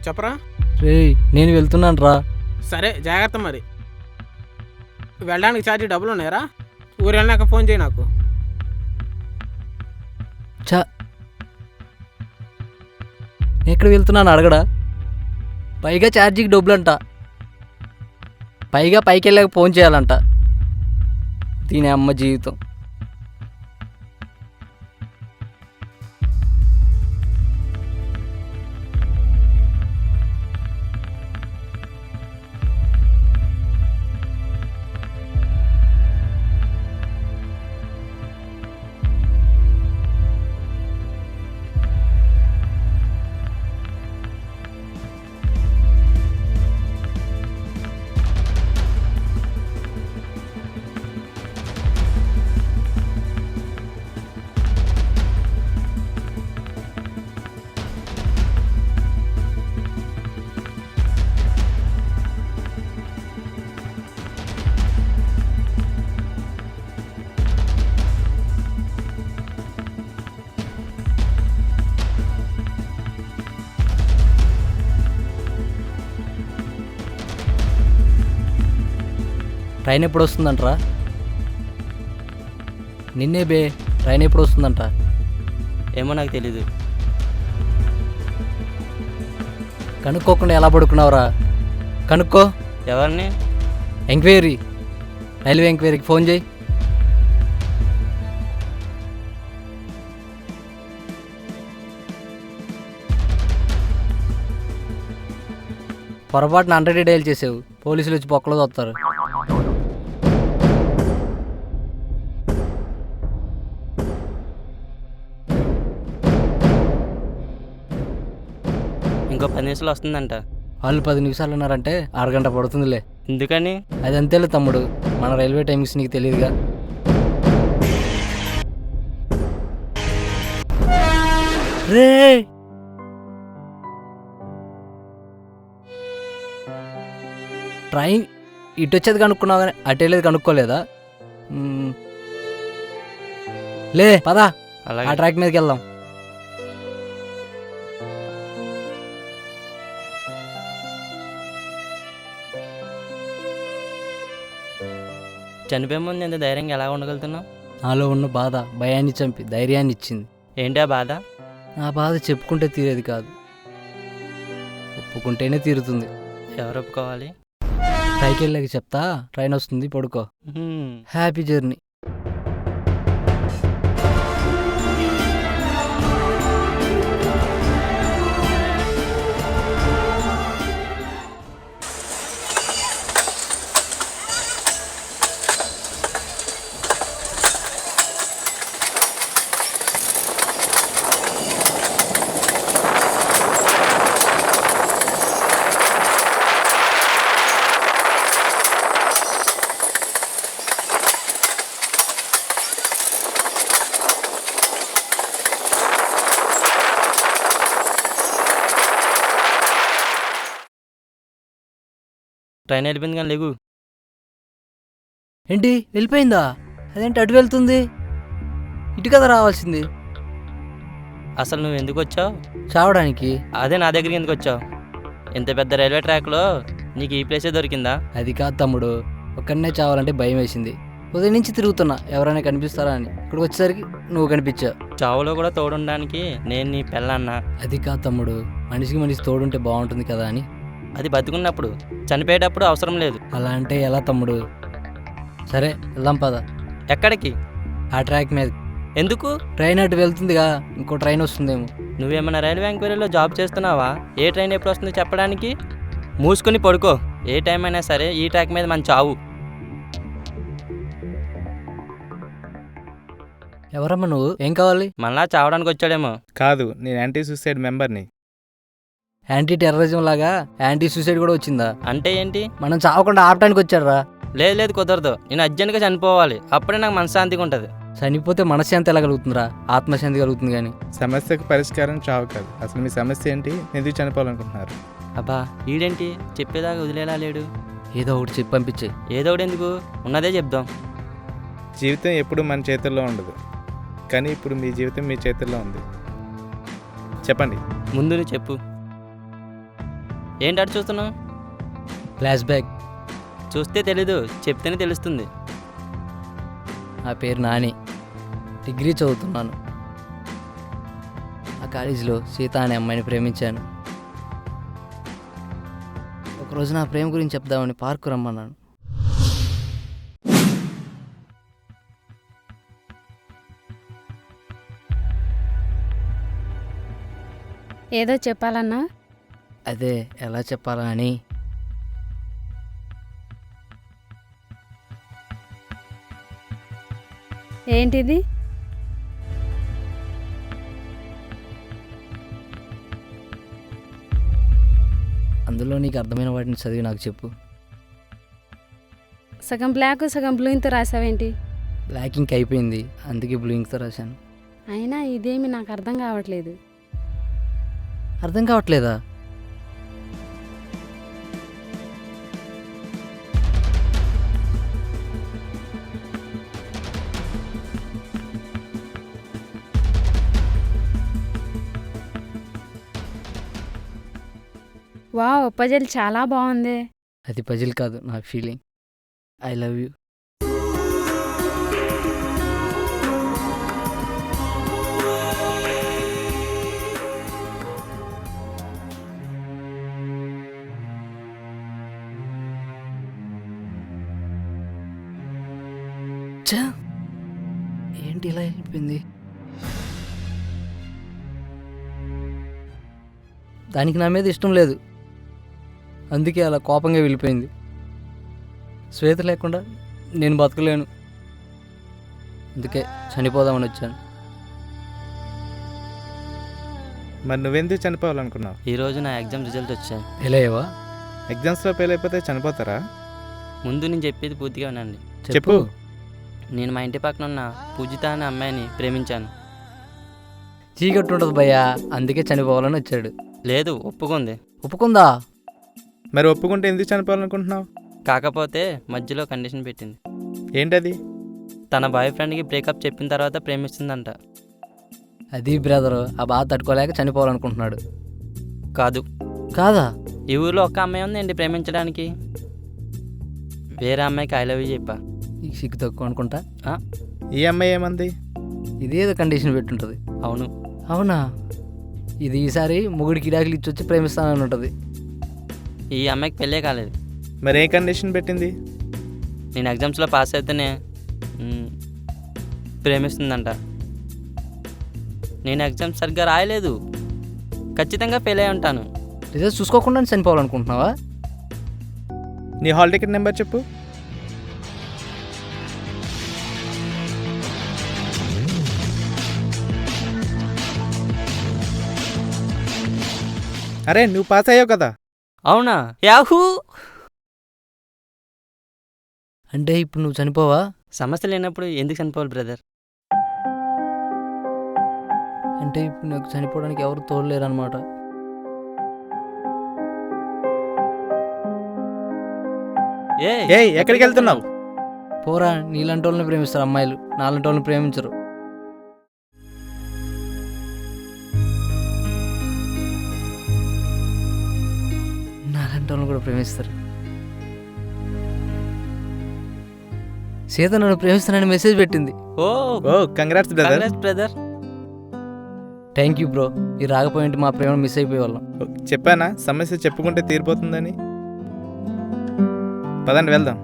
చెప్పరా. రే నేను వెళ్తున్నాను రా. సరే జాగ్రత్త మరి. వెళ్ళడానికి ఛార్జీ డబ్బులు ఉన్నాయరా? ఊరు వెళ్ళినాక ఫోన్ చేయి నాకు. చా నేను ఎక్కడ వెళ్తున్నాను అడగడా? పైగా ఛార్జీకి డబ్బులు అంట, పైగా పైకి వెళ్ళాక ఫోన్ చేయాలంట. దీని అమ్మ జీవితం. ట్రైన్ ఎప్పుడు వస్తుందంటరా? నిన్నే బే, ట్రైన్ ఎప్పుడు వస్తుందంట? ఏమో నాకు తెలీదు. కనుక్కోకుండా ఎలా పడుకున్నావురా? కనుక్కో. ఎవరిని? ఎంక్వైరీ, రైల్వే ఎంక్వైరీకి ఫోన్ చేయి. పొరపాటున 100 డైల్ చేసావు, పోలీసులు వచ్చి పొక్కలో వస్తారు. ఇంకో 10 నిమిషాలు వస్తుందంట. వాళ్ళు 10 నిమిషాలు ఉన్నారంటే అరగంట పడుతుందిలే. ఎందుకని? అది అంతేలే తమ్ముడు, మన రైల్వే టైమింగ్స్ నీకు తెలియదుగా. రే ట్రైన్ ఇటు వచ్చేది కనుక్కున్నావు కానీ అటు వెళ్ళేది కనుక్కోలేదా? లే పదా, ఆ అలాగే. ట్రాక్ మీదకి వెళ్దాం. చనిపోయే ముందు ఎంత ధైర్యంగా ఎలా ఉండగలుగుతున్నావు? నాలో ఉన్న బాధ భయాన్ని చంపి ధైర్యాన్ని ఇచ్చింది. ఏంటి ఆ బాధ? నా బాధ చెప్పుకుంటే తీరేది కాదు, ఒప్పుకుంటేనే తీరుతుంది. ఎవరు ఒప్పుకోవాలి? పైకి వెళ్ళాక చెప్తా. ట్రైన్ వస్తుంది, పడుకో. Happy journey. ట్రైన్ వెళ్ళిపోయింది కానీ లేగు. ఏంటి వెళ్ళిపోయిందా? అదేంటి అటు వెళ్తుంది? ఇటు కదా రావాల్సింది. అసలు నువ్వు ఎందుకు వచ్చావు? చావడానికి. అదే నా దగ్గరికి ఎందుకు వచ్చావు? ఇంత పెద్ద రైల్వే ట్రాక్లో నీకు ఈ ప్లేసే దొరికిందా? అది కాదు తమ్ముడు, ఒక్కడనే చావాలంటే భయం వేసింది. ఉదయం నుంచి తిరుగుతున్నా ఎవరైనా కనిపిస్తారా అని. ఇక్కడికి వచ్చేసరికి నువ్వు కనిపించావు. చావులో కూడా తోడుండడానికి నేను నీ పెళ్ళన్నా. అది కాదు తమ్ముడు, మనిషికి మనిషి తోడుంటే బాగుంటుంది కదా అని. అది బతుకున్నప్పుడు, చనిపోయేటప్పుడు అవసరం లేదు. అలా అంటే ఎలా తమ్ముడు? సరే వెళ్దాం పద. ఎక్కడికి? ఆ ట్రాక్ మీద. ఎందుకు? ట్రైన్ అటు వెళ్తుందిగా, ఇంకో ట్రైన్ వస్తుందేమో. నువ్వేమైనా రైల్వే ఎంక్వైరీలో జాబ్ చేస్తున్నావా? ఏ ట్రైన్ ఎప్పుడు వస్తుందో చెప్పడానికి. మూసుకొని పడుకో. ఏ టైం అయినా సరే ఈ ట్రాక్ మీద మన చావు. ఎవరమ్మా నువ్వు? ఏం కావాలి? మళ్ళా చావడానికి వచ్చాడేమో. కాదు, నేను యాంటీ సూసైడ్ మెంబర్ని. యాంటీ టెర్రరిజం లాగా యాంటీ సూసైడ్ కూడా వచ్చిందా? అంటే ఏంటి? మనం చావకుండా ఆపడానికి వచ్చారా? లేదు లేదు, కుదరదు. నేను అర్జెంట్గా చనిపోవాలి, అప్పుడే నాకు మనశ్శాంతిగా ఉంటుంది. చనిపోతే మనశ్శాంతి ఎలా కలుగుతుందిరా? ఆత్మశాంతి కలుగుతుంది. కానీ సమస్యకు పరిష్కారం చావు కాదు. అసలు మీ సమస్య ఏంటి? ఎందుకు చనిపోవాలనుకుంటున్నారు? అబ్బా ఈడేంటి చెప్పేదాకా వదిలేలా లేడు. ఏదో ఒకటి చెప్పి పంపించే. ఏదో ఒకటి ఎందుకు, ఉన్నదే చెప్దాం. జీవితం ఎప్పుడు మన చేతుల్లో ఉండదు, కానీ ఇప్పుడు మీ జీవితం మీ చేతుల్లో ఉంది. చెప్పండి. ముందు నువ్వు చెప్పు. ఏంటి అటు చూస్తున్నావు? Flash back. చూస్తే తెలీదు, చెప్తేనే తెలుస్తుంది. నా పేరు నాని, డిగ్రీ చదువుతున్నాను. ఆ కాలేజీలో సీత అనే అమ్మాయిని ప్రేమించాను. ఒకరోజు నా ప్రేమ గురించి చెప్దామని పార్కు రమ్మన్నాను. ఏదో చెప్పాలన్నా? అదే ఎలా చెప్పాలా అని. ఏంటిది? అందులో నీకు అర్థమైన వాటిని చదివి నాకు చెప్పు. సగం బ్లాక్ సగం బ్లూయింగ్తో రాసావేంటి? బ్లాక్ ఇంక్ అయిపోయింది, అందుకే బ్లూ ఇంక్తో రాశాను. అయినా ఇదేమి నాకు అర్థం కావట్లేదు. అర్థం కావట్లేదా? వావ్, పజిల్ చాలా బాగుంది. అది పజిల్ కాదు, నా ఫీలింగ్. I love you. ఛా! ఏంటి ఇలా అయిపోయింది? దానికి నా మీద ఇష్టం లేదు, అందుకే అలా కోపంగా వెళ్ళిపోయింది. శ్వేత లేకుండా నేను బతకలేను, అందుకే చనిపోదామని వచ్చాను. మరి నువ్వెందుకు చనిపోవాలనుకున్నావు? ఈరోజు నా ఎగ్జామ్ రిజల్ట్ వచ్చాయి. వెళ్ళేవా? ఎగ్జామ్స్లో ఫెయిల్ అయిపోతే చనిపోతారా? ముందు నేను చెప్పేది పూర్తిగా వినండి. చెప్పు. నేను మా ఇంటి పక్కన ఉన్న పూజిత అనే అమ్మాయిని ప్రేమించాను. చీకట్టు ఉంటుంది భయ్యా, అందుకే చనిపోవాలని వచ్చాడు. లేదు, ఒప్పుకుంది. ఒప్పుకుందా? మరి ఒప్పుకుంటే ఎందుకు చనిపోవాలనుకుంటున్నావు? కాకపోతే మధ్యలో కండిషన్ పెట్టింది. ఏంటది? తన బాయ్ ఫ్రెండ్కి బ్రేకప్ చెప్పిన తర్వాత ప్రేమిస్తుందంట. అది బ్రదరు, ఆ బాధ తట్టుకోలేక చనిపోవాలనుకుంటున్నాడు. కాదు. కాదా? ఈ ఊర్లో ఒక్క అమ్మాయి ఉందండి ప్రేమించడానికి. వేరే అమ్మాయికి ఐ లవ్ యూ చెప్పా. ఈ సిగ్గు తక్కువ అనుకుంటా. ఈ అమ్మాయి ఏమంది? ఇదేదో కండిషన్ పెట్టుంటుంది. అవును. అవునా? ఇది ఈసారి మొగుడికి కిరాకులు ఇచ్చి వచ్చి ప్రేమిస్తానని ఉంటుంది. ఈ అమ్మాయికి పెళ్ళే కాలేదు. మరి ఏ కండిషన్ పెట్టింది? నేను ఎగ్జామ్స్లో పాస్ అయితేనే ప్రేమిస్తుందంట. నేను ఎగ్జామ్స్ సరిగ్గా రాయలేదు, ఖచ్చితంగా ఫెయిల్ అయి ఉంటాను. రిజల్ట్ చూసుకోకుండా చనిపోవాలనుకుంటున్నావా? నీ హాల్ టికెట్ నెంబర్ చెప్పు. అరే, నువ్వు పాస్ అయ్యావు కదా. అవునా? యాహూ! అంటే ఇప్పుడు నువ్వు చనిపోవా? సమస్య లేనప్పుడు ఎందుకు చనిపోవాలి బ్రదర్? అంటే ఇప్పుడు నాకు చనిపోవడానికి ఎవరు తోడలేరు అనమాట. ఏయ్, ఎక్కడికి వెళ్తున్నావు? పోరా, నీలాంటి వాళ్ళని ప్రేమిస్తారు అమ్మాయిలు, నాలాంటి వాళ్ళని ప్రేమించరు. నాలాంటి వాళ్ళని కూడా ప్రేమిస్తారు. సీత నన్ను ప్రేమిస్తానని మెసేజ్ పెట్టింది. Oh congrats brother. Congrats brother. Thank you bro. ఈ రాకపోయింటే మా ప్రేమను మిస్ అయిపోయే వాళ్ళం. చెప్పానా సమస్య చెప్పుకుంటే తీరిపోతుందని? పదండి వెళ్దాం.